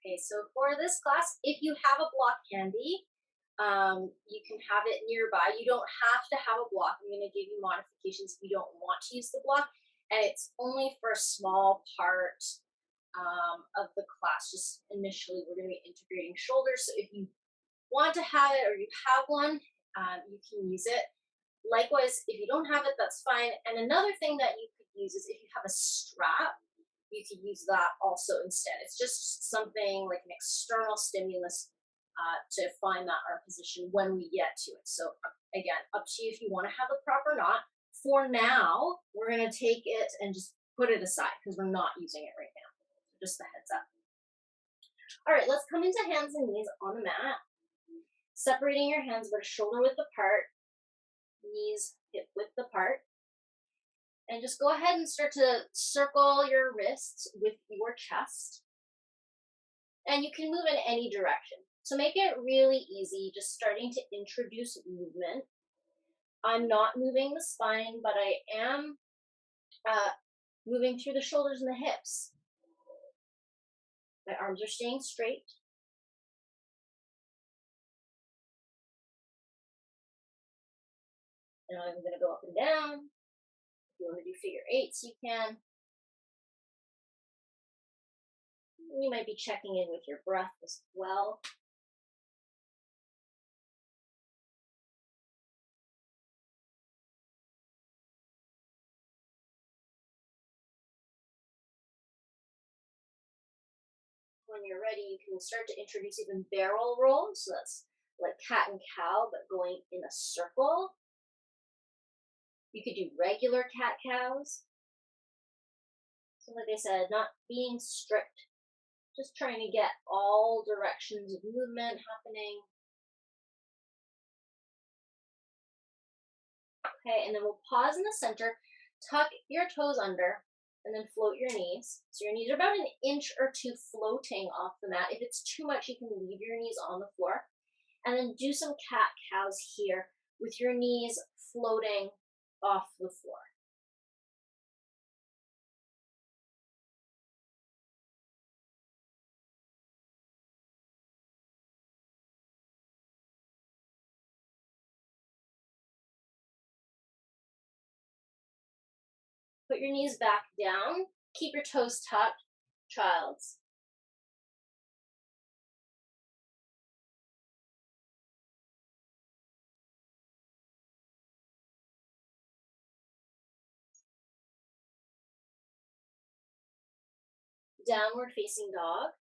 Okay, so for this class, if you have a block handy, you can have it nearby. You don't have to have a block. I'm going to give you modifications if you don't want to use the block, and it's only for a small part of the class. Just initially, we're going to be integrating shoulders. So if you want to have it or you have one, you can use it. Likewise, if you don't have it, that's fine. And another thing that you could use is if you have a strap, you could use that also instead. It's just something like an external stimulus to find that arm position when we get to it. So again, up to you if you want to have the prop or not. For now, we're going to take it and just put it aside because we're not using it right now. Just the heads up. All right, let's come into hands and knees on the mat. Separating your hands about a shoulder width apart, knees hip width apart. And just go ahead and start to circle your wrists with your chest. And you can move in any direction. So make it really easy, just starting to introduce movement. I'm not moving the spine, but I am moving through the shoulders and the hips. My arms are staying straight. And I'm going to go up and down. If you want to do figure eights, you can. You might be checking in with your breath as well. When you're ready, you can start to introduce even barrel rolls. So that's like cat and cow, but going in a circle. You could do regular cat-cows. So like I said, not being strict, just trying to get all directions of movement happening. Okay, and then we'll pause in the center, tuck your toes under, and then float your knees. So your knees are about an inch or two floating off the mat. If it's too much, you can leave your knees on the floor. And then do some cat-cows here with your knees floating off the floor. Put your knees back down. Keep your toes tucked. Child's. Downward facing dog.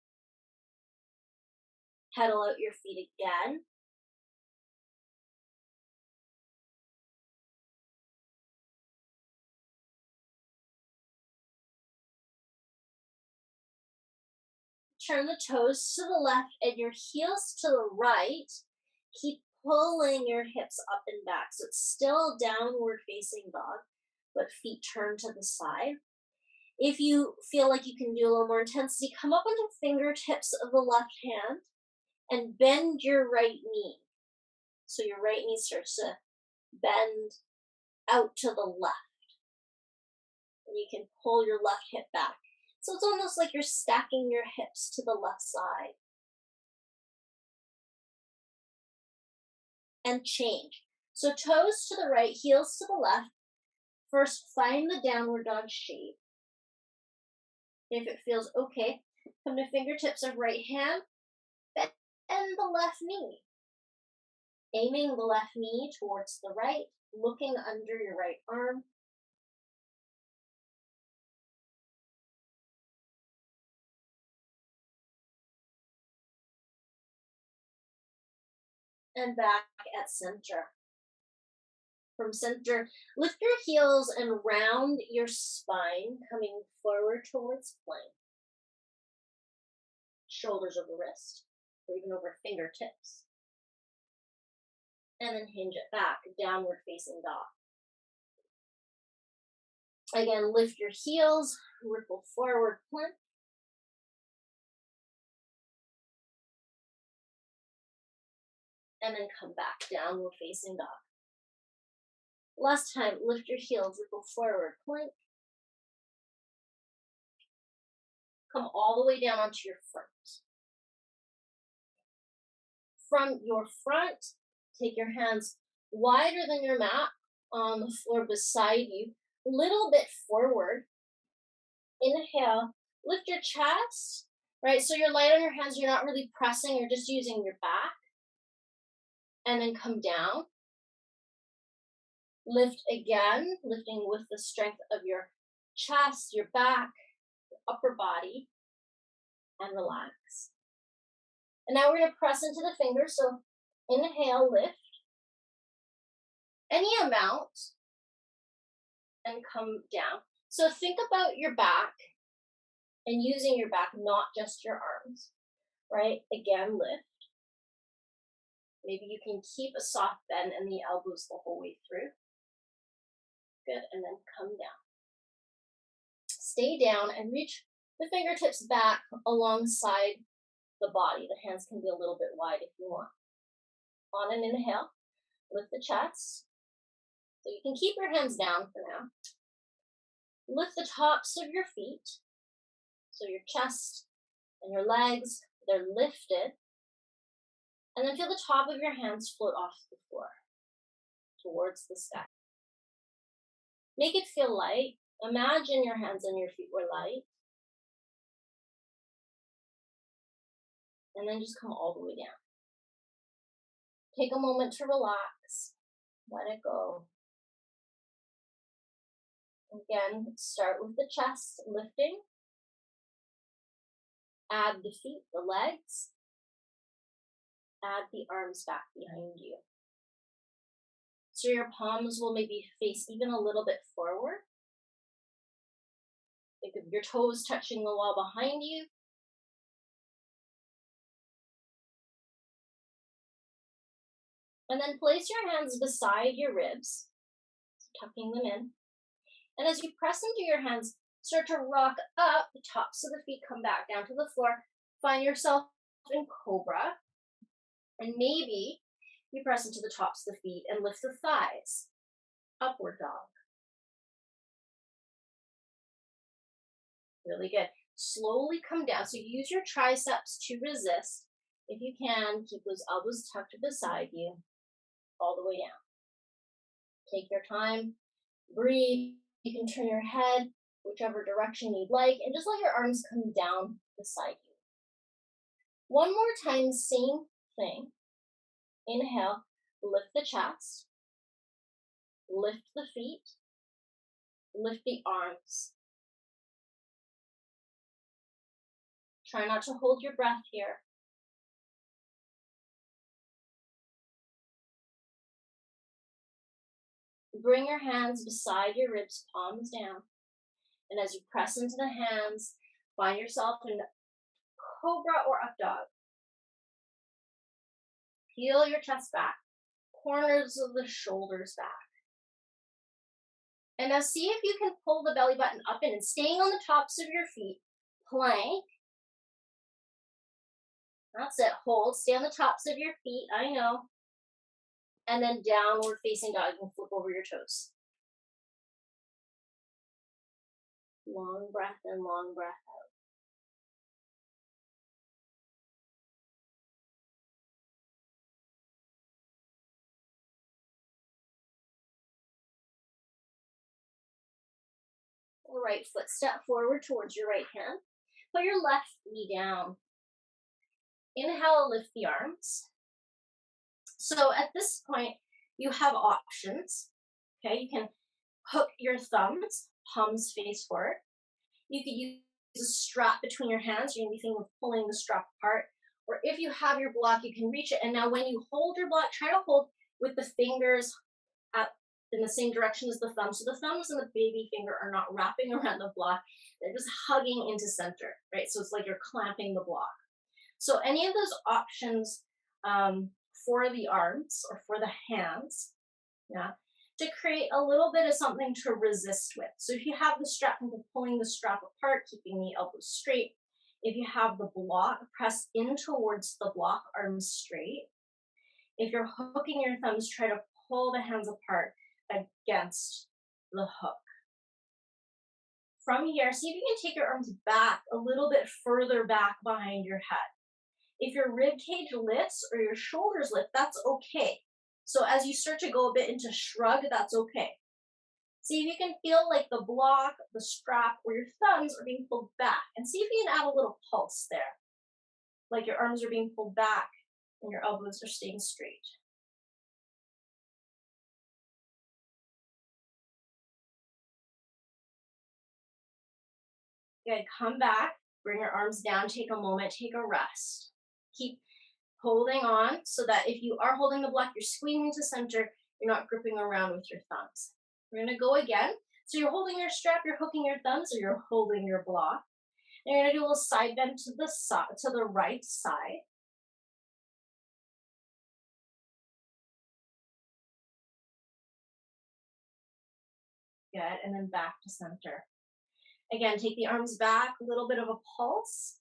Pedal out your feet again. Turn the toes to the left and your heels to the right. Keep pulling your hips up and back. So it's still downward facing dog, but feet turn to the side. If you feel like you can do a little more intensity, come up onto fingertips of the left hand and bend your right knee. So your right knee starts to bend out to the left. And you can pull your left hip back. So it's almost like you're stacking your hips to the left side. And change. So toes to the right, heels to the left. First, find the downward dog shape. If it feels okay, come to fingertips of right hand, bend the left knee. Aiming the left knee towards the right, looking under your right arm. And back at center. From center, lift your heels and round your spine, coming forward towards plank. Shoulders over wrist, or even over fingertips. And then hinge it back, downward facing dog. Again, lift your heels, ripple forward, plank. And then come back, downward facing dog. Last time, lift your heels, ripple forward, plank. Come all the way down onto your front. From your front, take your hands wider than your mat on the floor beside you, a little bit forward. Inhale, lift your chest, right? So you're light on your hands, you're not really pressing, you're just using your back. And then come down. Lift again, lifting with the strength of your chest, your back, your upper body, and relax. And now we're going to press into the fingers. So inhale, lift any amount, and come down. So think about your back and using your back, not just your arms, right? Again, lift. Maybe you can keep a soft bend in the elbows the whole way through. Good, and then come down. Stay down and reach the fingertips back alongside the body. The hands can be a little bit wide if you want. On an inhale, lift the chest. So you can keep your hands down for now. Lift the tops of your feet. So your chest and your legs, they're lifted. And then feel the top of your hands float off the floor towards the sky. Make it feel light. Imagine your hands and your feet were light. And then just come all the way down. Take a moment to relax. Let it go. Again, start with the chest lifting. Add the feet, the legs. Add the arms back behind you. So your palms will maybe face even a little bit forward. Think of your toes touching the wall behind you. And then place your hands beside your ribs, tucking them in. And as you press into your hands, start to rock up. The tops of the feet come back down to the floor. Find yourself in Cobra. And maybe you press into the tops of the feet and lift the thighs. Upward dog. Really good. Slowly come down. So use your triceps to resist. If you can, keep those elbows tucked beside you all the way down. Take your time. Breathe. You can turn your head whichever direction you'd like and just let your arms come down beside you. One more time, same thing. Inhale, lift the chest, lift the feet, lift the arms. Try not to hold your breath here. Bring your hands beside your ribs, palms down. And as you press into the hands, find yourself in Cobra or Up Dog. Peel your chest back, corners of the shoulders back. And now see if you can pull the belly button up in and staying on the tops of your feet. Plank. That's it. Hold. Stay on the tops of your feet. I know. And then downward facing dog. You can flip over your toes. Long breath in, long breath out. Right foot step forward towards your right hand. Put your left knee down. Inhale, lift the arms. So at this point, you have options. Okay, you can hook your thumbs, palms face forward. You could use a strap between your hands. You're going to be thinking of pulling the strap apart. Or if you have your block, you can reach it. And now when you hold your block, try to hold with the fingers up in the same direction as the thumb. So the thumbs and the baby finger are not wrapping around the block. They're just hugging into center, right? So it's like you're clamping the block. So any of those options for the arms or for the hands, yeah, to create a little bit of something to resist with. So if you have the strap, think of pulling the strap apart, keeping the elbows straight. If you have the block, press in towards the block, arms straight. If you're hooking your thumbs, try to pull the hands apart against the hook. From here, see if you can take your arms back a little bit further back behind your head. If your rib cage lifts or your shoulders lift, that's okay. So as you start to go a bit into shrug, that's okay. See if you can feel like the block, the strap, or your thumbs are being pulled back. And see if you can add a little pulse there. Like your arms are being pulled back and your elbows are staying straight. Good, come back, bring your arms down, take a moment, take a rest. Keep holding on so that if you are holding the block, you're squeezing to center, you're not gripping around with your thumbs. We're gonna go again. So you're holding your strap, you're hooking your thumbs, or you're holding your block. And you're gonna do a little side bend to the side, to the right side. Good, and then back to center. Again, take the arms back, a little bit of a pulse.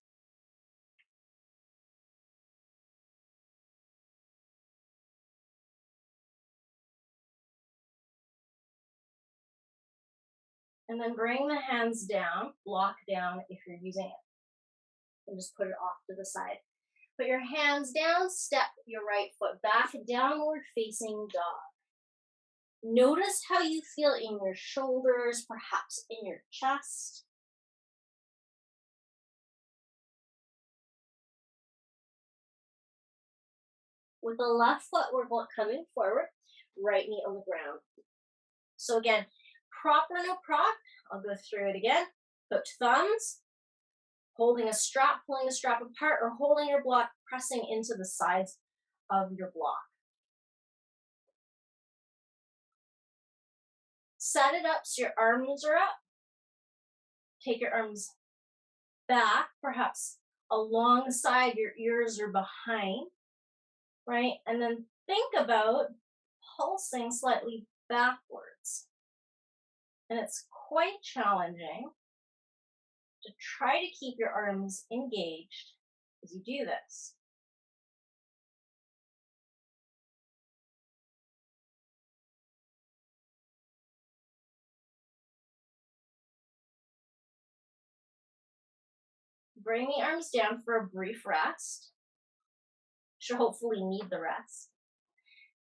And then bring the hands down, block down if you're using it. And just put it off to the side. Put your hands down, step your right foot back, downward facing dog. Notice how you feel in your shoulders, perhaps in your chest. With the left foot, we're coming forward, right knee on the ground. So again, prop or no prop, I'll go through it again. Put thumbs, holding a strap, pulling the strap apart, or holding your block, pressing into the sides of your block. Set it up so your arms are up. Take your arms back, perhaps alongside your ears or behind, right? And then think about pulsing slightly backwards. And it's quite challenging to try to keep your arms engaged as you do this. Bring the arms down for a brief rest. Should hopefully need the rest.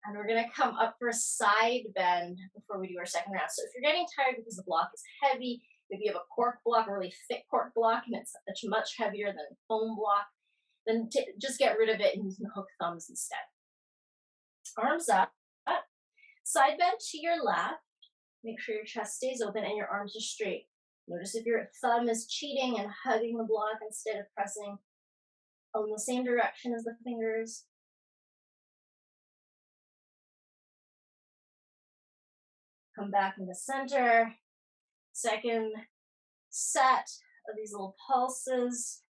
And we're gonna come up for a side bend before we do our second round. So if you're getting tired because the block is heavy, if you have a cork block, a really thick cork block, and it's much heavier than foam block, then just get rid of it and you can hook thumbs instead. Arms up, side bend to your left. Make sure your chest stays open and your arms are straight. Notice if your thumb is cheating and hugging the block instead of pressing in the same direction as the fingers. Come back into center. Second set of these little pulses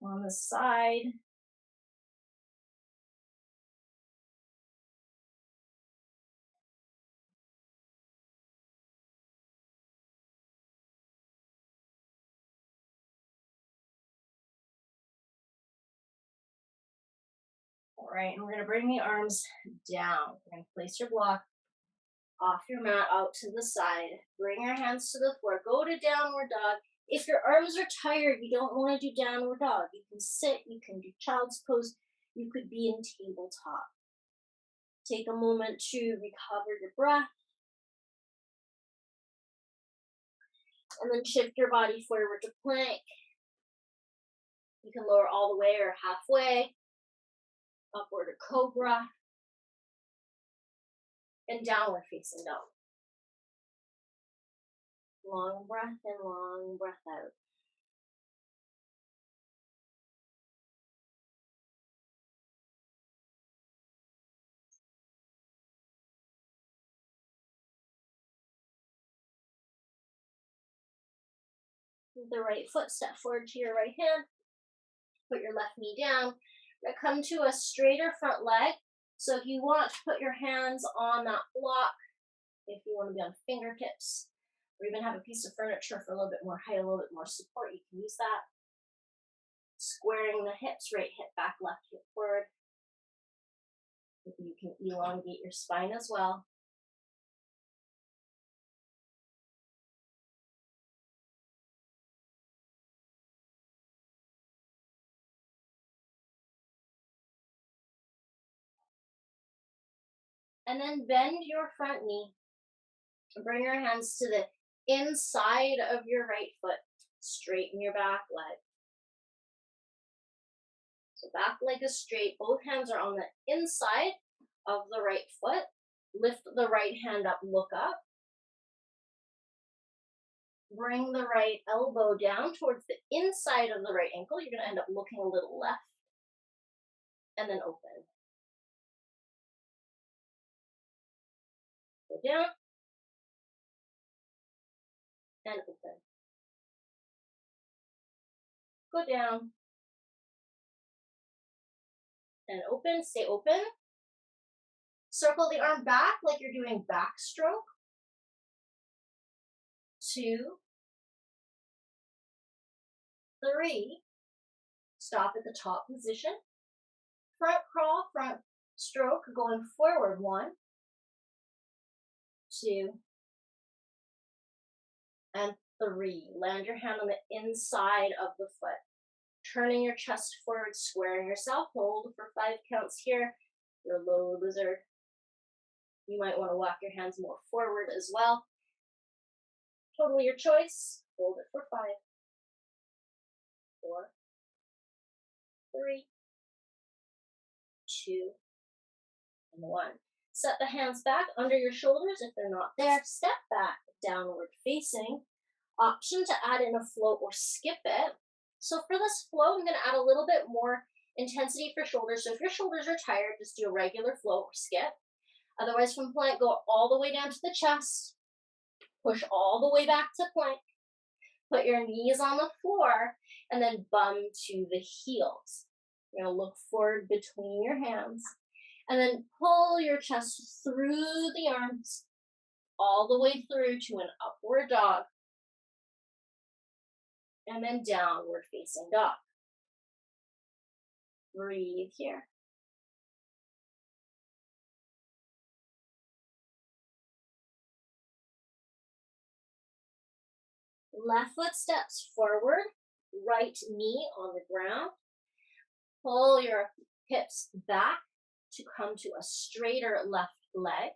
on the side. All right, and we're gonna bring the arms down. We're gonna place your block off your mat out to the side. Bring your hands to the floor. Go to downward dog. If your arms are tired, you don't want to do downward dog. You can sit, you can do child's pose, you could be in tabletop. Take a moment to recover your breath. And then shift your body forward to plank. You can lower all the way or halfway. Upward to cobra. And downward facing dog. Long breath in, long breath out. With the right foot, step forward to your right hand. Put your left knee down. Now come to a straighter front leg. So if you want to put your hands on that block, if you want to be on fingertips, or even have a piece of furniture for a little bit more height, a little bit more support, you can use that. Squaring the hips, right hip back, left hip forward. You can elongate your spine as well. And then bend your front knee. Bring your hands to the inside of your right foot. Straighten your back leg. So back leg is straight. Both hands are on the inside of the right foot. Lift the right hand up, look up. Bring the right elbow down towards the inside of the right ankle. You're going to end up looking a little left. And then open. Go down. And open. Go down. And open. Stay open. Circle the arm back like you're doing backstroke. 2, 3. Stop at the top position. Front crawl, front stroke, going forward. 1, 2, and 3. Land your hand on the inside of the foot. Turning your chest forward, squaring yourself. Hold for 5 counts here. Your low lizard. You might want to walk your hands more forward as well. Totally your choice. Hold it for 5, 4, 3, 2, and 1. Set the hands back under your shoulders if they're not there. Step back, downward facing. Option to add in a float or skip it. So for this float, I'm going to add a little bit more intensity for shoulders. So if your shoulders are tired, just do a regular float or skip. Otherwise, from plank, go all the way down to the chest. Push all the way back to plank. Put your knees on the floor and then bum to the heels. You're going to look forward between your hands. And then pull your chest through the arms all the way through to an upward dog. And then downward facing dog. Breathe here. Left foot steps forward, right knee on the ground. Pull your hips back to come to a straighter left leg.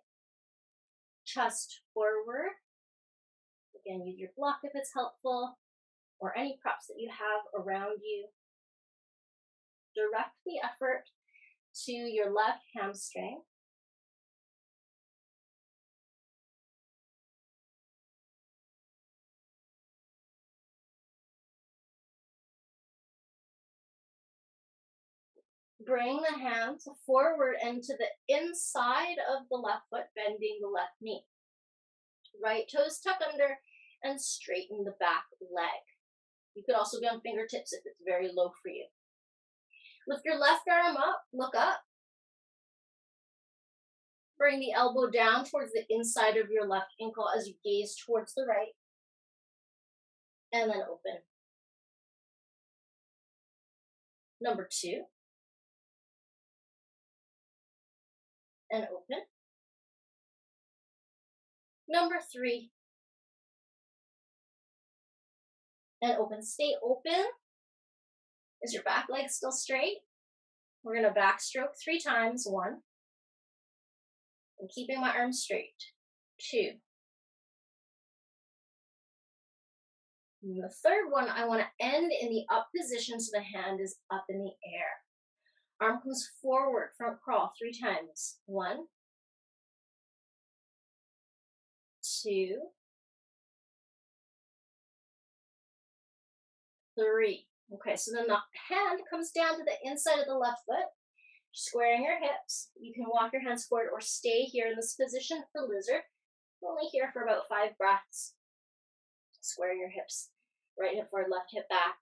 Chest forward. Again, use your block if it's helpful, or any props that you have around you. Direct the effort to your left hamstring. Bring the hands forward and to the inside of the left foot, bending the left knee. Right toes tuck under and straighten the back leg. You could also be on fingertips if it's very low for you. Lift your left arm up, look up. Bring the elbow down towards the inside of your left ankle as you gaze towards the right. And then open. Number 2. And open. Number 3. And open. Stay open. Is your back leg still straight? We're going to backstroke 3 times. 1. And keeping my arms straight. 2. And the third one, I want to end in the up position so the hand is up in the air. Arm comes forward, front crawl 3 times. 1, 2, 3. Okay, so then the hand comes down to the inside of the left foot, squaring your hips. You can walk your hands forward or stay here in this position for lizard. Only here for about 5 breaths. Squaring your hips, right hip forward, left hip back.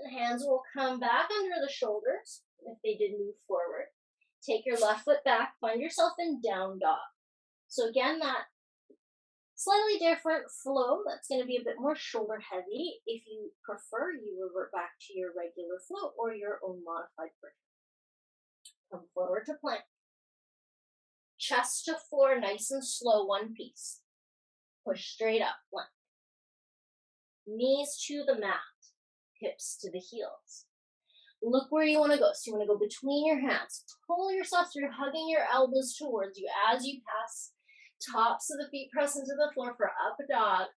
The hands will come back under the shoulders if they did move forward. Take your left foot back, find yourself in down dog. So again, that slightly different flow, that's going to be a bit more shoulder heavy. If you prefer, you revert back to your regular flow or your own modified version. Come forward to plank. Chest to floor, nice and slow, one piece. Push straight up, plank. Knees to the mat, hips to the heels. Look where you want to go. So you want to go between your hands. Pull yourself through, hugging your elbows towards you as you pass. Tops of the feet press into the floor for up dog.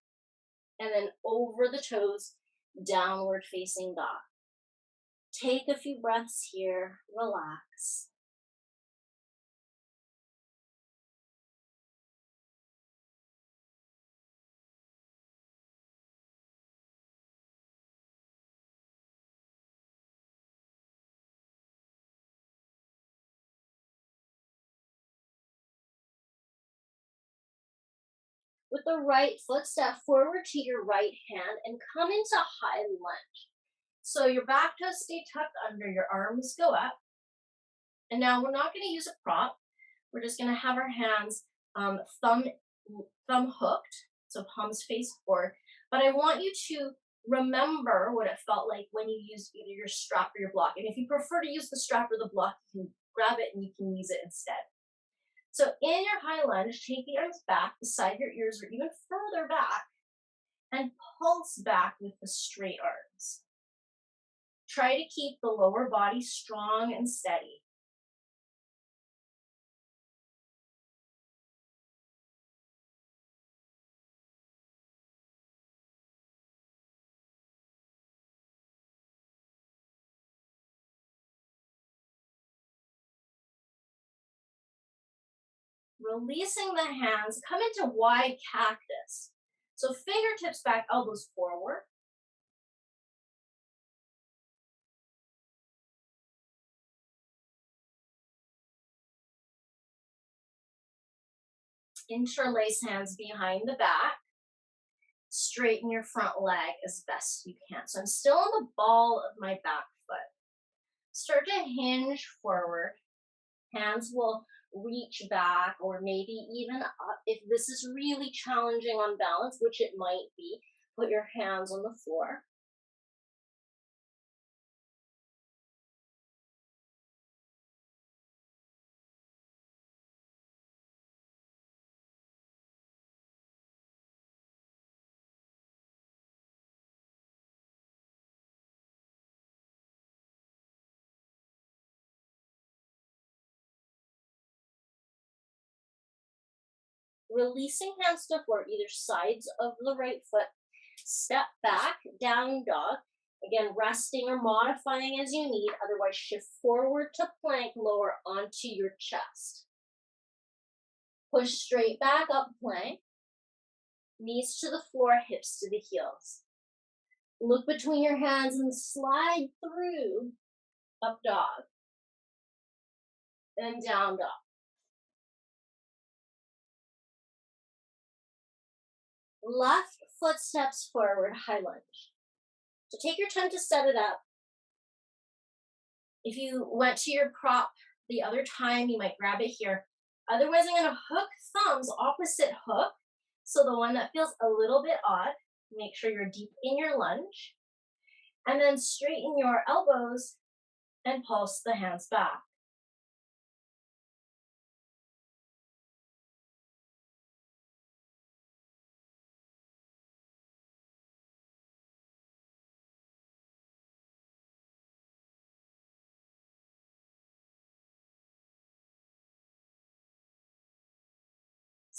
And then over the toes, downward facing dog. Take a few breaths here. Relax. With the right foot, step forward to your right hand and come into high lunge. So your back toes stay tucked under, your arms go up. And now we're not going to use a prop. We're just going to have our hands thumb hooked, so palms face forward. But I want you to remember what it felt like when you used either your strap or your block. And if you prefer to use the strap or the block, you can grab it and you can use it instead. So in your high lunge, take the arms back beside your ears or even further back and pulse back with the straight arms. Try to keep the lower body strong and steady. Releasing the hands, come into wide cactus. So fingertips back, elbows forward. Interlace hands behind the back. Straighten your front leg as best you can. So I'm still on the ball of my back foot. Start to hinge forward. Hands will reach back or maybe even up. If this is really challenging on balance, which it might be, put your hands on the floor. Releasing hands to floor, either sides of the right foot. Step back, down dog. Again, resting or modifying as you need. Otherwise, shift forward to plank, lower onto your chest. Push straight back up plank. Knees to the floor, hips to the heels. Look between your hands and slide through up dog. Then down dog. Left foot steps forward, high lunge. So take your time to set it up. If you went to your prop the other time, you might grab it here. Otherwise, I'm going to hook thumbs, opposite hook. So the one that feels a little bit odd, make sure you're deep in your lunge. And then straighten your elbows and pulse the hands back.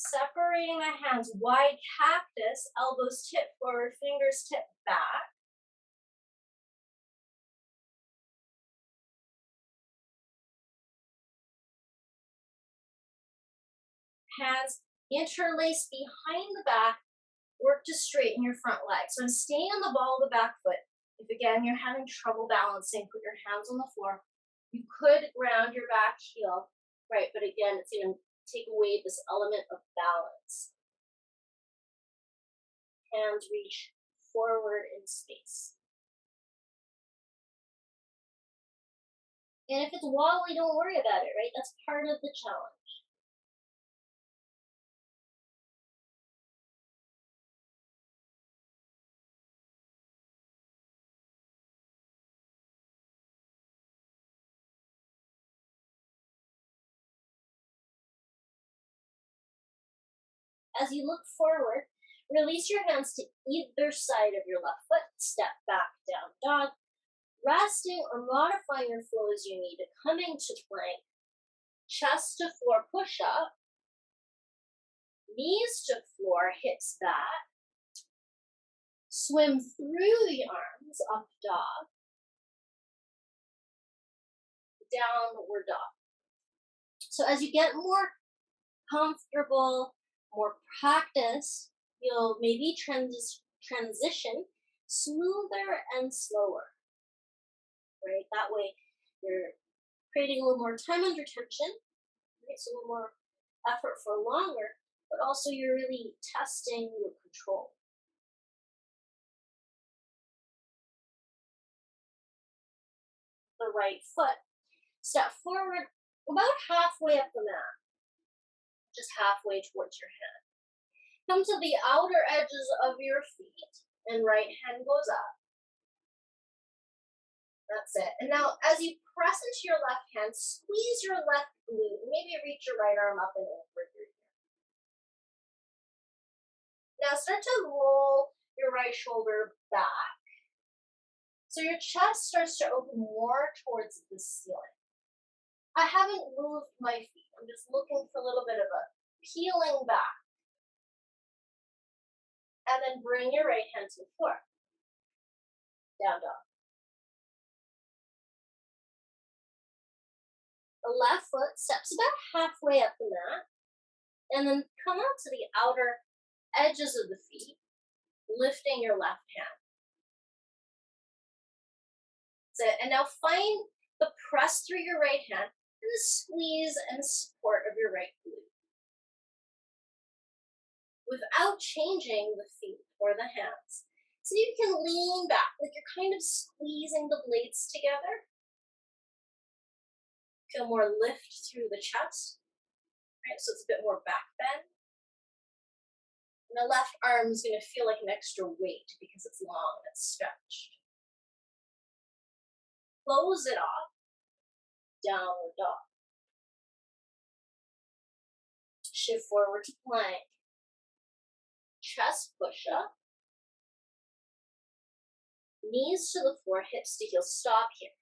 Separating the hands, wide cactus, elbows tip forward, fingers tip back. Hands interlaced behind the back, work to straighten your front leg. So I'm staying on the ball of the back foot. If again you're having trouble balancing, put your hands on the floor. You could ground your back heel, right? But again, it's going to take away this element of balance. Hands reach forward in space. And if it's wobbly, don't worry about it, right? That's part of the challenge. As you look forward, Release your hands to either side of your left foot. Step back, down dog. Resting or modifying your flow as you need to. Coming to plank. Chest to floor push-up. Knees to floor, hips back. Swim through the arms, up dog. Downward dog. So as you get more comfortable, more practice, you'll maybe transition smoother and slower, right? That way you're creating a little more time under tension, right? So a little more effort for longer, but also you're really testing your control. The right foot. Step forward about halfway up the mat, just halfway towards your hand. Come to the outer edges of your feet and right hand goes up. That's it. And now as you press into your left hand, squeeze your left glute. Maybe reach your right arm up and over here. Now start to roll your right shoulder back. So your chest starts to open more towards the ceiling. I haven't moved my feet. I'm just looking for a little bit of a peeling back. And then bring your right hand to the floor. Down dog. The left foot steps about halfway up the mat. And then come out to the outer edges of the feet, lifting your left hand. That's it. And now find the press through your right hand and the squeeze and support of your right glute. Without changing the feet or the hands. So you can lean back, like you're kind of squeezing the blades together. Feel more lift through the chest, right? So it's a bit more back bend. And the left arm is going to feel like an extra weight because it's long and it's stretched. Close it off. Downward dog. Shift forward to plank. Chest push-up. Knees to the floor, hips to heels. Stop here.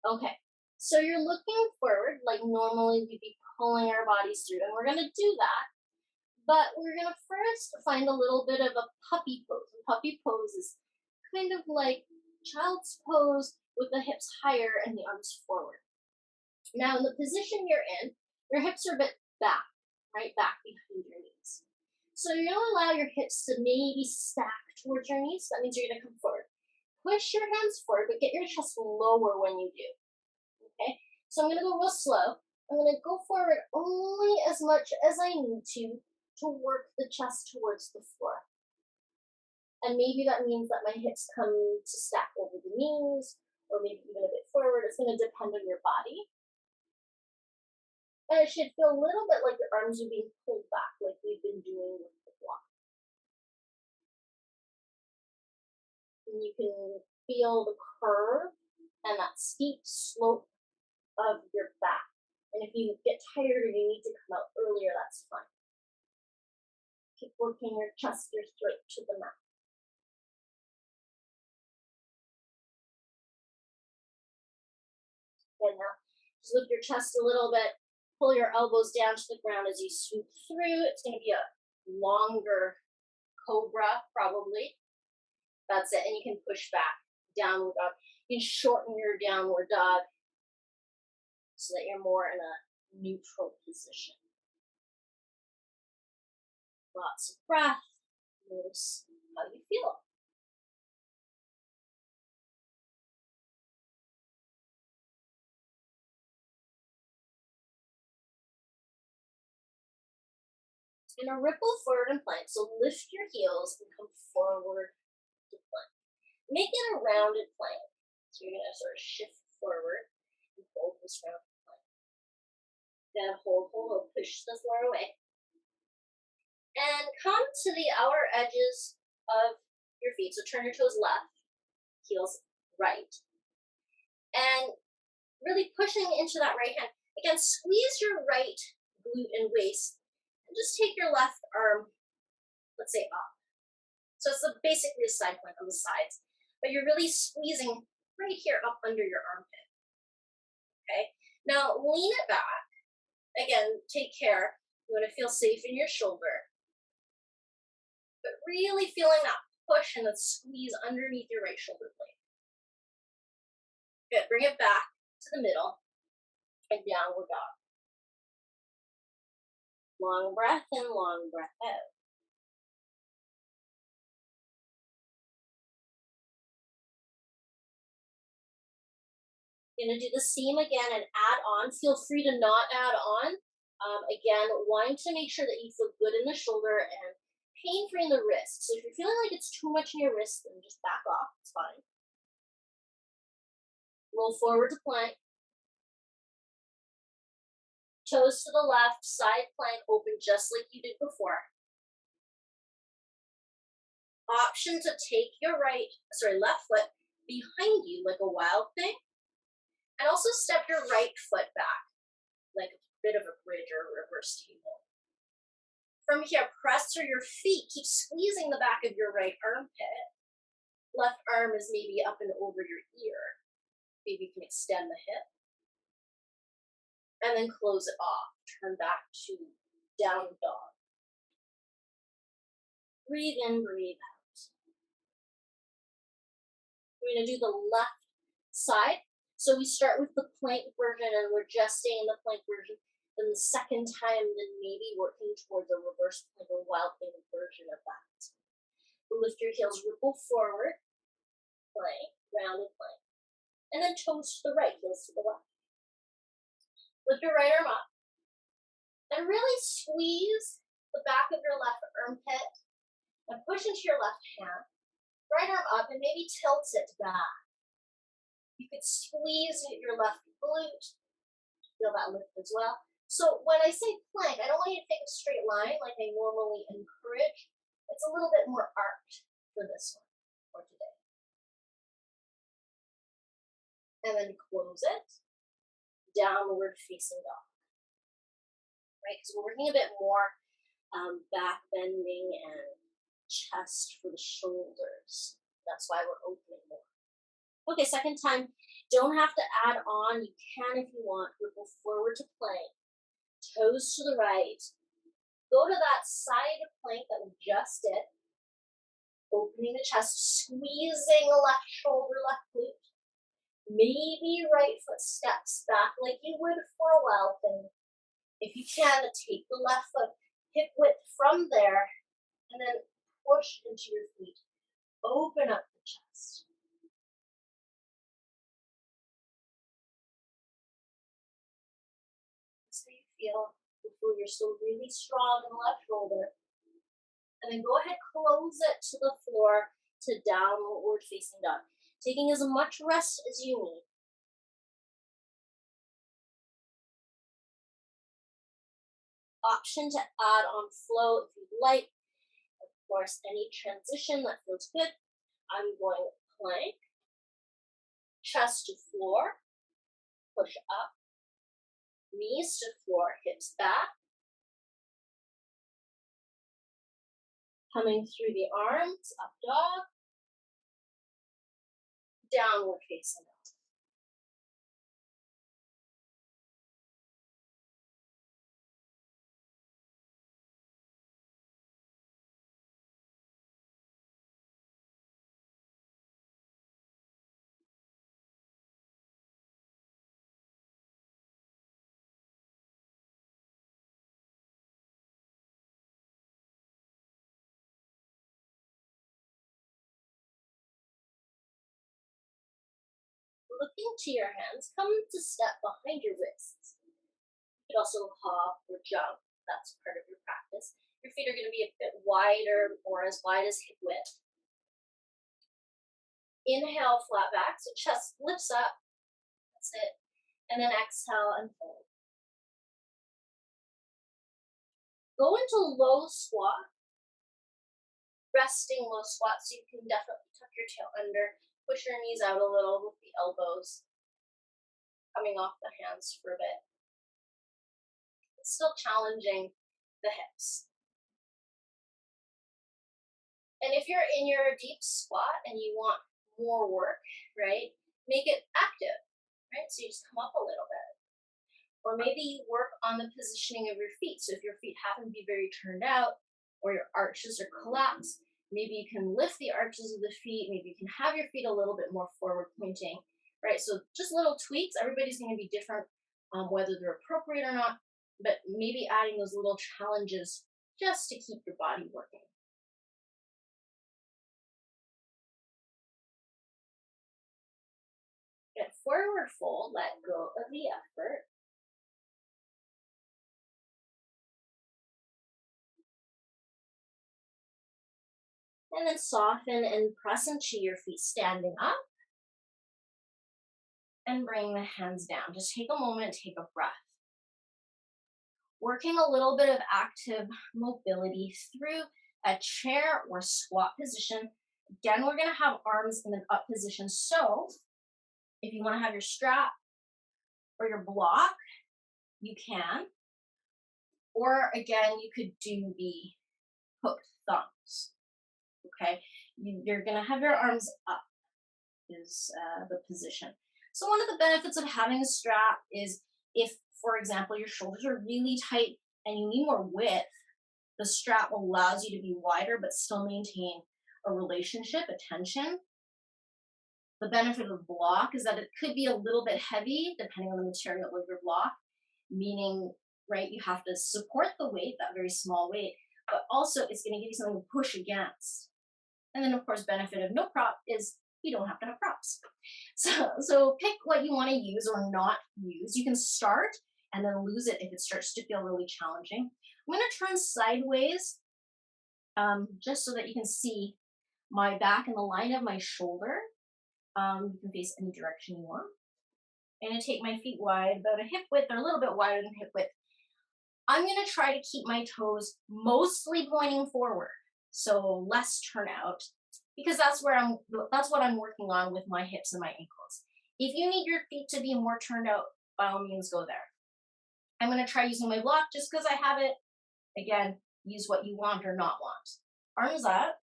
Okay, so you're looking forward like normally we'd be pulling our bodies through, and we're going to do that. But we're going to first find a little bit of a puppy pose. A puppy pose is kind of like child's pose with the hips higher and the arms forward. Now in the position you're in, your hips are a bit back, right back behind your knees. So you're going to allow your hips to maybe stack towards your knees. That means you're going to come forward. Push your hands forward, but get your chest lower when you do. Okay? So I'm going to go real slow. I'm going to go forward only as much as I need to work the chest towards the floor. And maybe that means that my hips come to stack over the knees, or maybe even a bit forward. It's going to depend on your body. And it should feel a little bit like your arms are being pulled back, like we've been doing with the block. And you can feel the curve and that steep slope of your back. And if you get tired or you need to come out earlier, that's fine. Keep working your chest, your throat to the mat. Good, now just lift your chest a little bit. Pull your elbows down to the ground as you swoop through. It's going to be a longer cobra, probably. That's it. And you can push back, downward dog. You can shorten your downward dog so that you're more in a neutral position. Lots of breath. Notice how you feel. And a ripple forward in plank. So lift your heels and come forward to plank. Make it a rounded plank. So you're going to sort of shift forward and hold this rounded plank. Then hold, push the floor away. And come to the outer edges of your feet. So turn your toes left, heels right. And really pushing into that right hand. Again, squeeze your right glute and waist. And just take your left arm let's say up. So it's basically a side plank on the sides, but you're really squeezing right here up under your armpit. Okay, now lean it back. Again, take care. You want to feel safe in your shoulder, but really feeling that push and that squeeze underneath your right shoulder blade. Good, bring it back to the middle and downward dog. Long breath in, long breath out. Gonna do the same again and add on. Feel free to not add on. Again, wanting to make sure that you feel good in the shoulder and pain-free in the wrist. So if you're feeling like it's too much in your wrist, then just back off, it's fine. Roll forward to plank. Toes to the left, side plank open just like you did before. Option to take your left foot behind you like a Wildthing. And also step your right foot back, like a bit of a bridge or a reverse table. From here, press through your feet. Keep squeezing the back of your right armpit. Left arm is maybe up and over your ear. Maybe you can extend the hip. And then close it off. Turn back to down dog. Breathe in, breathe out. We're going to do the left side. So we start with the plank version and we're just staying in the plank version. Then the second time, then maybe working towards a reverse plank or Wildthing version of that. Lift your heels, ripple forward, plank, rounded plank. And then toes to the right, heels to the left. Lift your right arm up. And really squeeze the back of your left armpit and push into your left hand. Right arm up and maybe tilt it back. You could squeeze your left glute. Feel that lift as well. So when I say plank, I don't want you to take a straight line like I normally encourage. It's a little bit more arced for this one for today. And then close it. Downward facing dog. Right, because we're working a bit more back bending and chest for the shoulders. That's why we're opening more. Okay, second time, don't have to add on. You can if you want. Ripple forward to plank. Toes to the right. Go to that side of plank that we just did. Opening the chest, squeezing the left shoulder, left glute. Maybe right foot steps back like you would for a Wildthing. If you can, take the left foot hip width from there and then push into your feet. Open up the chest. So you feel. Hopefully you're still really strong in the left shoulder. And then go ahead, close it to the floor to downward facing dog. Taking as much rest as you need. Option to add on flow if you'd like. Of course, any transition that feels good. I'm going plank, chest to floor, push up, knees to floor, hips back. Coming through the arms, up dog, downward facing dog. Looking to your hands, come to step behind your wrists. You could also hop or jump. That's part of your practice. Your feet are going to be a bit wider or as wide as hip width. Inhale, flat back, so chest lifts up. That's it. And then exhale and fold. Go into low squat. Resting low squat, so you can definitely tuck your tail under. Push your knees out a little with the elbows coming off the hands for a bit. It's still challenging the hips. And if you're in your deep squat and you want more work, right, make it active, right? So you just come up a little bit. Or maybe you work on the positioning of your feet. So if your feet happen to be very turned out or your arches are collapsed, maybe you can lift the arches of the feet. Maybe you can have your feet a little bit more forward pointing, right? So just little tweaks. Everybody's going to be different, whether they're appropriate or not, but maybe adding those little challenges just to keep your body working. Get forward fold, let go of the effort. And then soften and press into your feet standing up. And bring the hands down. Just take a moment, take a breath. Working a little bit of active mobility through a chair or squat position. Again, we're going to have arms in an up position. So if you want to have your strap or your block, you can. Or again, you could do the hooked thumbs. Okay, you're going to have your arms up is the position. So one of the benefits of having a strap is if, for example, your shoulders are really tight and you need more width, the strap allows you to be wider but still maintain a relationship, a tension. The benefit of the block is that it could be a little bit heavy depending on the material of your block, meaning, right, you have to support the weight, that very small weight, but also it's going to give you something to push against. And then, of course, benefit of no prop is you don't have to have props. So pick what you want to use or not use. You can start and then lose it if it starts to feel really challenging. I'm going to turn sideways just so that you can see my back and the line of my shoulder. You can face any direction you want. I'm going to take my feet wide, about a hip width or a little bit wider than hip width. I'm going to try to keep my toes mostly pointing forward, so less turnout, because that's what I'm working on with my hips and my ankles. If you need your feet to be more turned out, by all means go there. I'm going to try using my block just because I have it. Again, use what you want or not want. Arms up,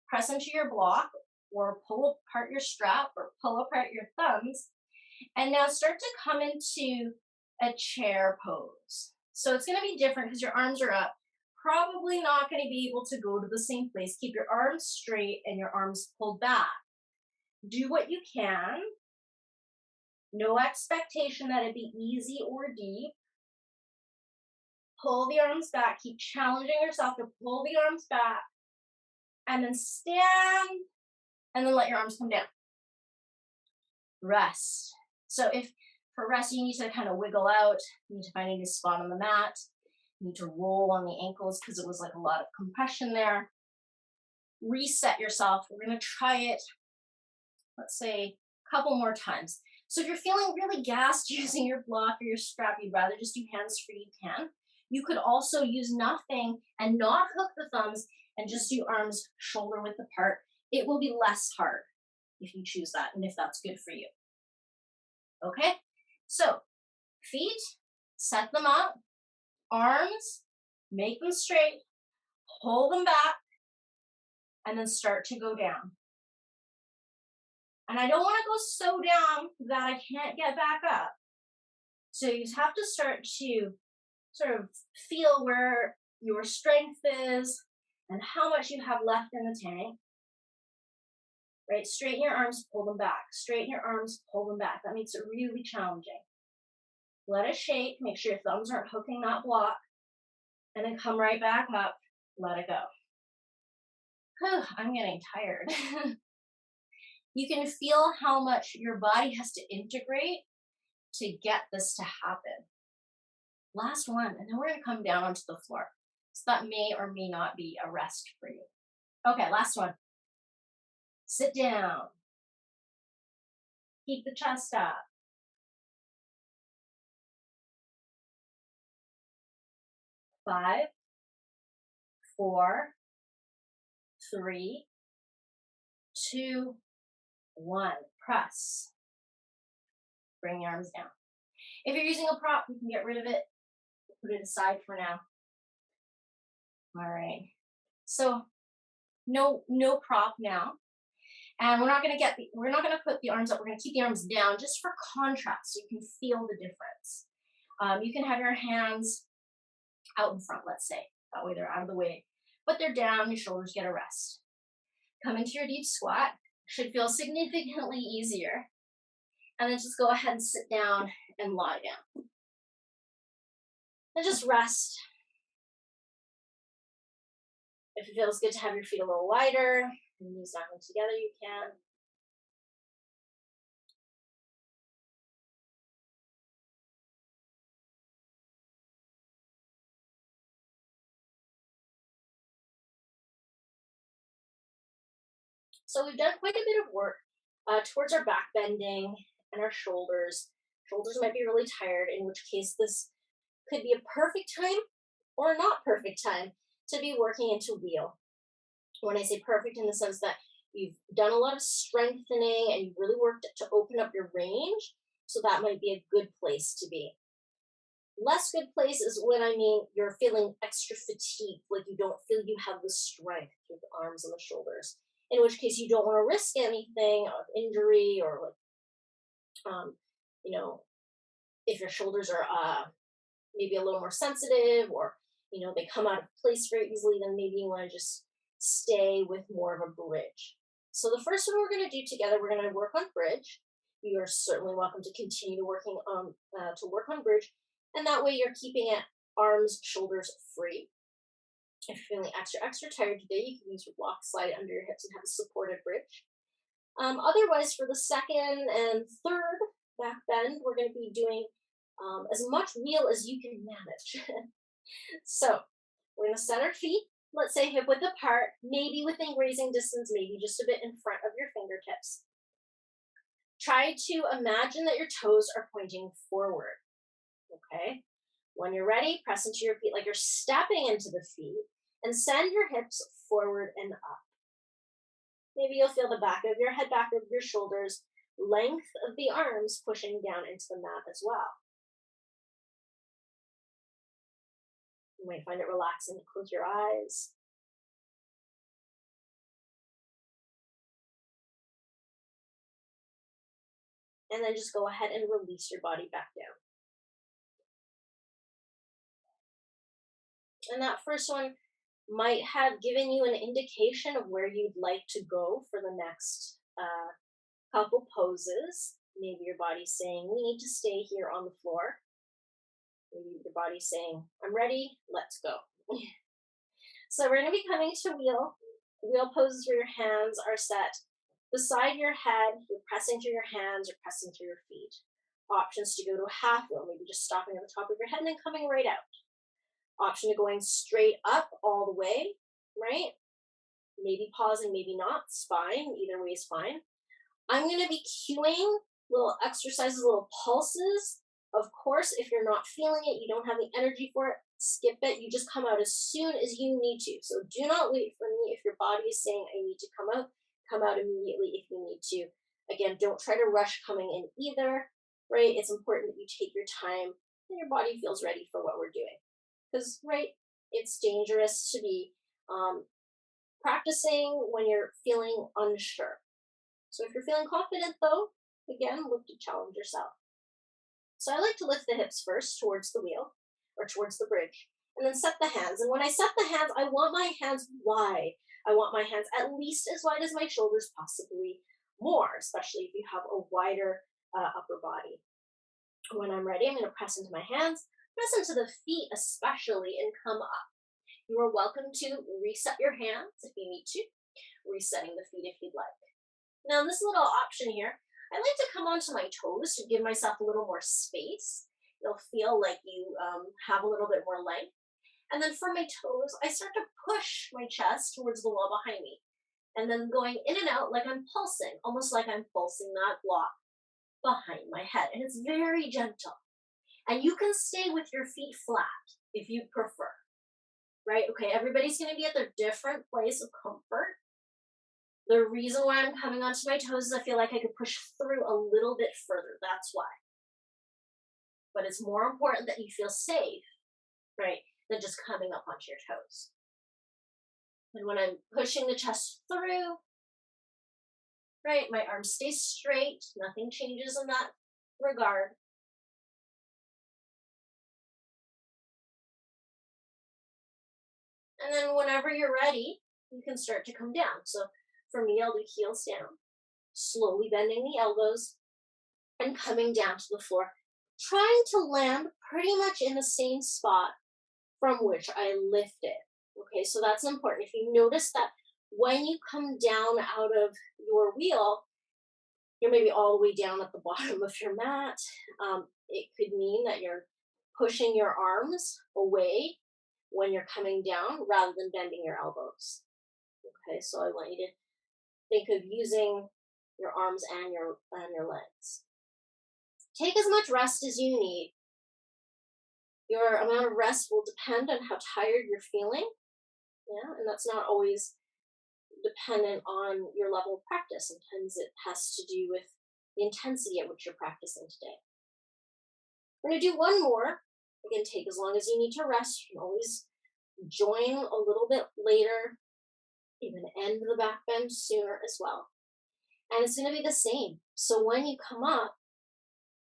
press into your block or pull apart your strap or pull apart your thumbs. And now start to come into a chair pose. So it's going to be different because your arms are up. Probably not going to be able to go to the same place. Keep your arms straight and your arms pulled back. Do what you can. No expectation that it be easy or deep. Pull the arms back. Keep challenging yourself to pull the arms back. And then stand. And then let your arms come down. Rest. So if for rest you need to kind of wiggle out, you need to find a new spot on the mat. You need to roll on the ankles because it was like a lot of compression there. Reset yourself. We're going to try it, let's say, a couple more times. So if you're feeling really gassed using your block or your strap, you'd rather just do hands free, you can. You could also use nothing and not hook the thumbs and just do arms shoulder width apart. It will be less hard if you choose that and if that's good for you. Okay, so feet, set them up. Arms, make them straight, pull them back, and then start to go down. And I don't want to go so down that I can't get back up. So you have to start to sort of feel where your strength is and how much you have left in the tank. Right, straighten your arms, pull them back. Straighten your arms, pull them back. That makes it really challenging. Let it shake, make sure your thumbs aren't hooking that block, and then come right back up, let it go. Whew, I'm getting tired. You can feel how much your body has to integrate to get this to happen. Last one, and then we're gonna come down onto the floor. So that may or may not be a rest for you. Okay, last one. Sit down. Keep the chest up. 5, 4, 3, 2, 1. Press. Bring your arms down. If you're using a prop, you can get rid of it. Put it aside for now. All right. So no prop now. And we're not gonna put the arms up, we're gonna keep the arms down just for contrast so you can feel the difference. You can have your hands out in front, let's say. That way they're out of the way. But they're down, your shoulders get a rest. Come into your deep squat. Should feel significantly easier. And then just go ahead and sit down and lie down. And just rest. If it feels good to have your feet a little wider, and knees knocking together, you can. So we've done quite a bit of work towards our back bending and our shoulders. Shoulders might be really tired, in which case this could be a perfect time or not perfect time to be working into wheel. When I say perfect, in the sense that you've done a lot of strengthening and you've really worked to open up your range, so that might be a good place to be. Less good place is when I mean you're feeling extra fatigued, like you don't feel you have the strength with the arms and the shoulders. In which case you don't want to risk anything of injury or like, you know, if your shoulders are maybe a little more sensitive or, you know, they come out of place very easily, then maybe you want to just stay with more of a bridge. So the first one we're going to do together, we're going to work on bridge. You are certainly welcome to continue working on to work on bridge, and that way you're keeping it arms, shoulders free. If you're feeling extra tired today, you can use your block, slide under your hips, and have a supported bridge. Otherwise, for the second and third back bend, we're going to be doing as much wheel as you can manage. So we're going to set our feet, let's say hip width apart, maybe within grazing distance, maybe just a bit in front of your fingertips. Try to imagine that your toes are pointing forward, okay? When you're ready, press into your feet like you're stepping into the feet and send your hips forward and up. Maybe you'll feel the back of your head, back of your shoulders, length of the arms pushing down into the mat as well. You might find it relaxing to close your eyes. And then just go ahead and release your body back down. And that first one might have given you an indication of where you'd like to go for the next couple poses. Maybe your body's saying, we need to stay here on the floor. Maybe your body's saying, I'm ready, let's go. So we're going to be coming to wheel. Wheel poses where your hands are set beside your head. You're pressing through your hands or pressing through your feet. Options to go to a half wheel, maybe just stopping at the top of your head and then coming right out. Option to going straight up all the way, right? Maybe pausing, maybe not. It's fine. Either way is fine. I'm going to be cueing little exercises, little pulses. Of course, if you're not feeling it, you don't have the energy for it, skip it. You just come out as soon as you need to. So do not wait for me. If your body is saying, I need to come out immediately if you need to. Again, don't try to rush coming in either, right? It's important that you take your time and your body feels ready for what we're doing. Because, right, it's dangerous to be practicing when you're feeling unsure. So if you're feeling confident, though, again, look to challenge yourself. So I like to lift the hips first towards the wheel or towards the bridge, and then set the hands. And when I set the hands, I want my hands wide. I want my hands at least as wide as my shoulders, possibly more, especially if you have a wider upper body. When I'm ready, I'm going to press into my hands, press into the feet especially, and come up. You are welcome to reset your hands if you need to, resetting the feet if you'd like. Now, this little option here, I like to come onto my toes to give myself a little more space. It'll feel like you have a little bit more length. And then for my toes, I start to push my chest towards the wall behind me. And then going in and out like I'm pulsing, almost like I'm pulsing that block behind my head. And it's very gentle. And you can stay with your feet flat if you prefer, right? Okay, everybody's going to be at their different place of comfort. The reason why I'm coming onto my toes is I feel like I could push through a little bit further. That's why. But it's more important that you feel safe, right, than just coming up onto your toes. And when I'm pushing the chest through, right, my arm stays straight, nothing changes in that regard. And then whenever you're ready, you can start to come down. So for me, I'll do heels down, slowly bending the elbows and coming down to the floor, trying to land pretty much in the same spot from which I lifted. Okay, so that's important. If you notice that when you come down out of your wheel, you're maybe all the way down at the bottom of your mat. It could mean that you're pushing your arms away when you're coming down rather than bending your elbows. Okay, so I want you to think of using your arms and your legs. Take as much rest as you need. Your amount of rest will depend on how tired you're feeling. Yeah, and that's not always dependent on your level of practice. Sometimes it has to do with the intensity at which you're practicing today. We're going to do one more. Again, take as long as you need to rest. You can always join a little bit later. You can end the back bend sooner as well. And it's going to be the same. So when you come up,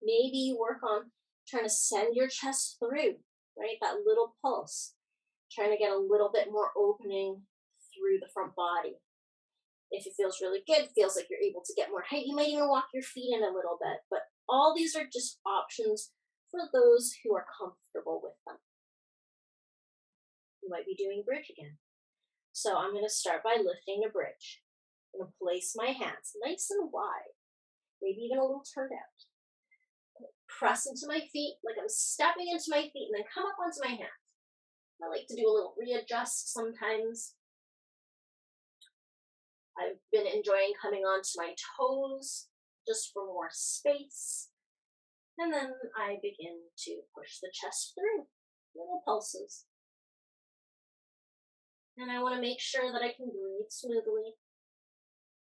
maybe you work on trying to send your chest through, right? That little pulse. Trying to get a little bit more opening through the front body. If it feels really good, feels like you're able to get more height, you might even walk your feet in a little bit. But all these are just options for those who are comfortable with them. You might be doing bridge again. So I'm going to start by lifting a bridge. I'm going to place my hands nice and wide, maybe even a little turned out. Press into my feet like I'm stepping into my feet and then come up onto my hands. I like to do a little readjust sometimes. I've been enjoying coming onto my toes just for more space. And then I begin to push the chest through, little pulses. And I want to make sure that I can breathe smoothly.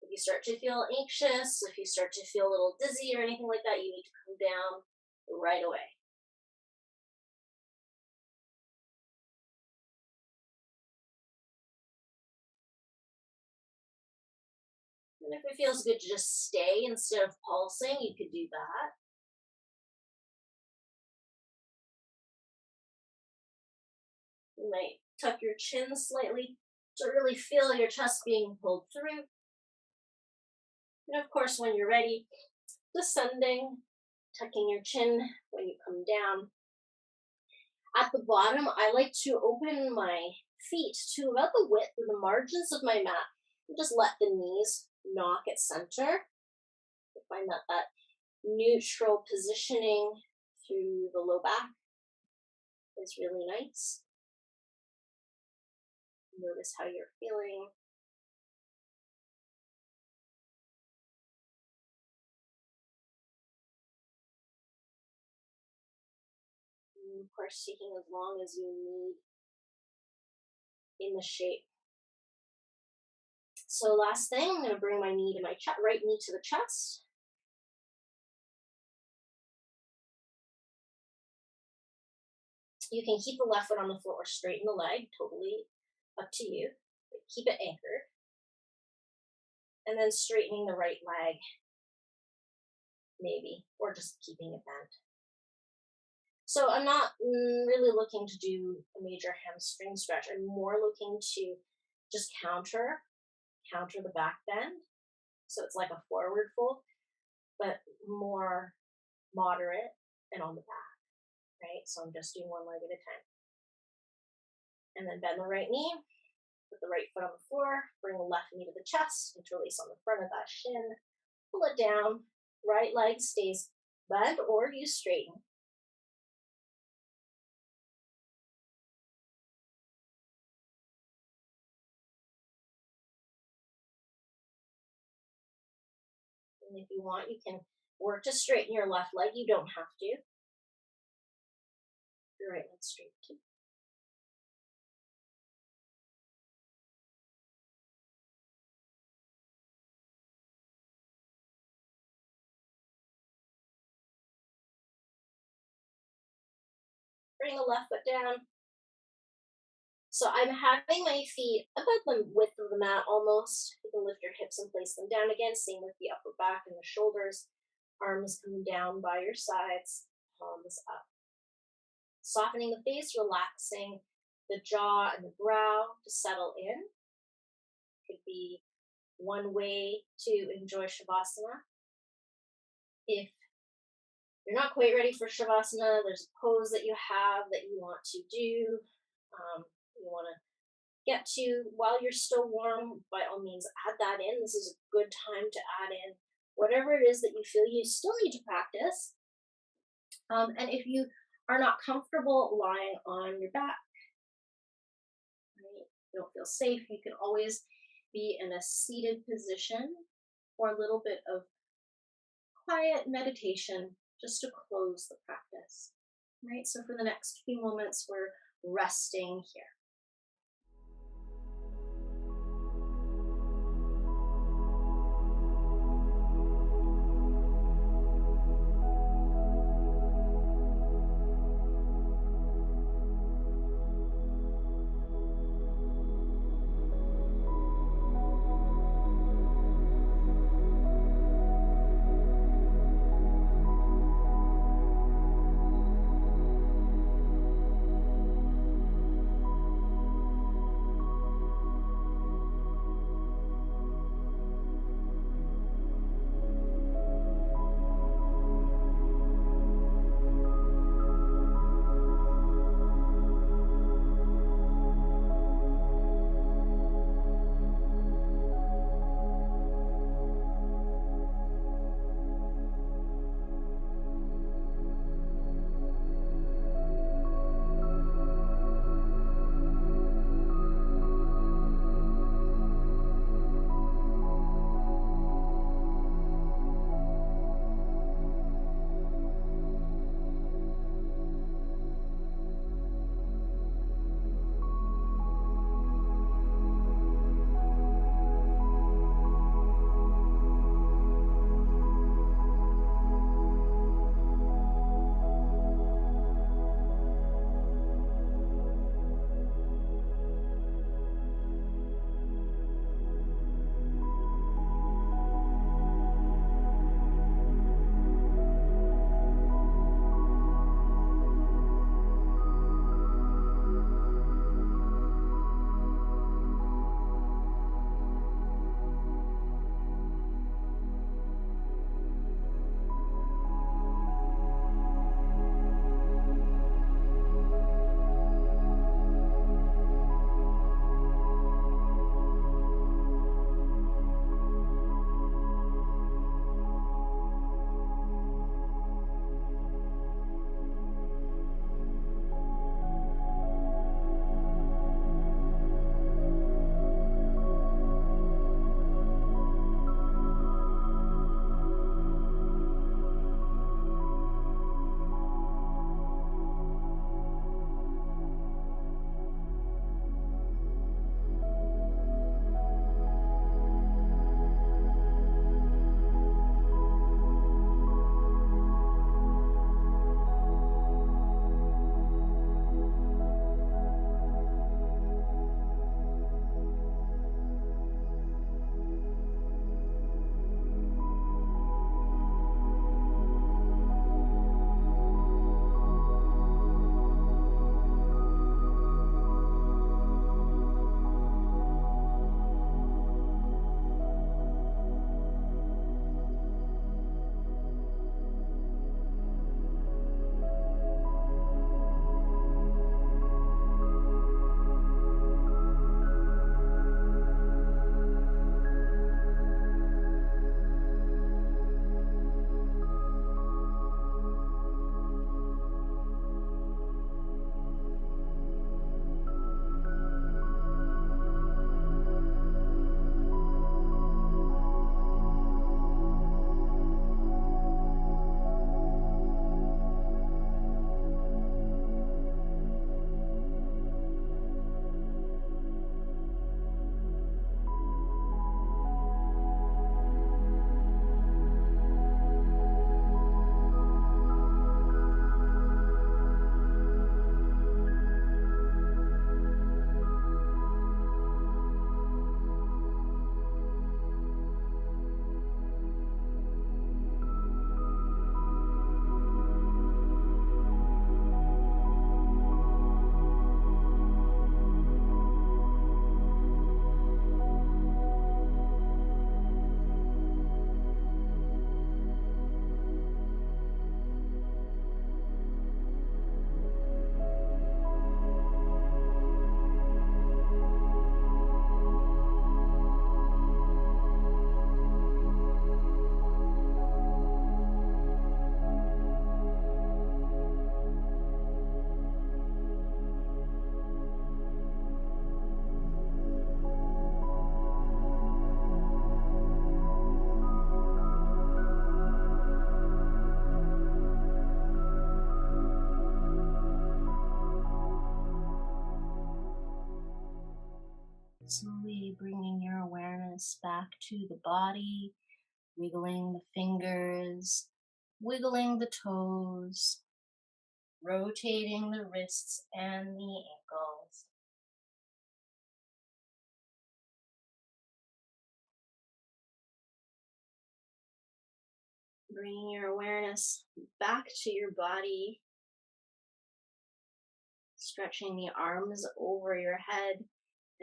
If you start to feel anxious, if you start to feel a little dizzy or anything like that, you need to come down right away. And if it feels good to just stay instead of pulsing, you could do that. You might tuck your chin slightly to really feel your chest being pulled through. And of course, when you're ready, descending, tucking your chin when you come down. At the bottom, I like to open my feet to about the width of the margins of my mat and just let the knees knock at center. I find that neutral positioning through the low back is really nice. Notice how you're feeling. And of course, taking as long as you need in the shape. So last thing, I'm going to bring my knee to my right knee to the chest. You can keep the left foot on the floor or straighten the leg, totally up to you. But keep it anchored. And then straightening the right leg, maybe, or just keeping it bent. So I'm not really looking to do a major hamstring stretch. I'm more looking to just counter the back bend. So it's like a forward fold, but more moderate and on the back, right? So I'm just doing one leg at a time. And then bend the right knee, put the right foot on the floor, bring the left knee to the chest, interlace on the front of that shin, pull it down, right leg stays bent or you straighten. And if you want, you can work to straighten your left leg. You don't have to. Your right leg straight too. Bring the left foot down. So I'm having my feet about the width of the mat almost. You can lift your hips and place them down again. Same with the upper back and the shoulders. Arms coming down by your sides, palms up. Softening the face, relaxing the jaw and the brow to settle in. Could be one way to enjoy Shavasana. If you're not quite ready for Shavasana, there's a pose that you have that you want to do. You want to get to while you're still warm, by all means, add that in. This is a good time to add in whatever it is that you feel you still need to practice. And if you are not comfortable lying on your back, right, you don't feel safe, you can always be in a seated position for a little bit of quiet meditation just to close the practice. Right, so for the next few moments, we're resting here. bringing your awareness back to the body, wiggling the fingers, wiggling the toes, rotating the wrists and the ankles. Bringing your awareness back to your body, stretching the arms over your head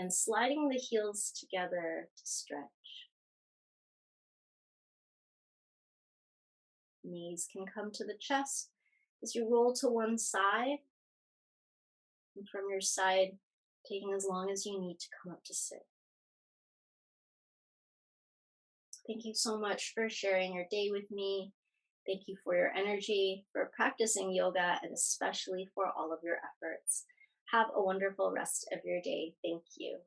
and sliding the heels together to stretch. Knees can come to the chest as you roll to one side, and from your side, taking as long as you need to come up to sit. Thank you so much for sharing your day with me. Thank you for your energy, for practicing yoga, and especially for all of your efforts. Have a wonderful rest of your day. Thank you.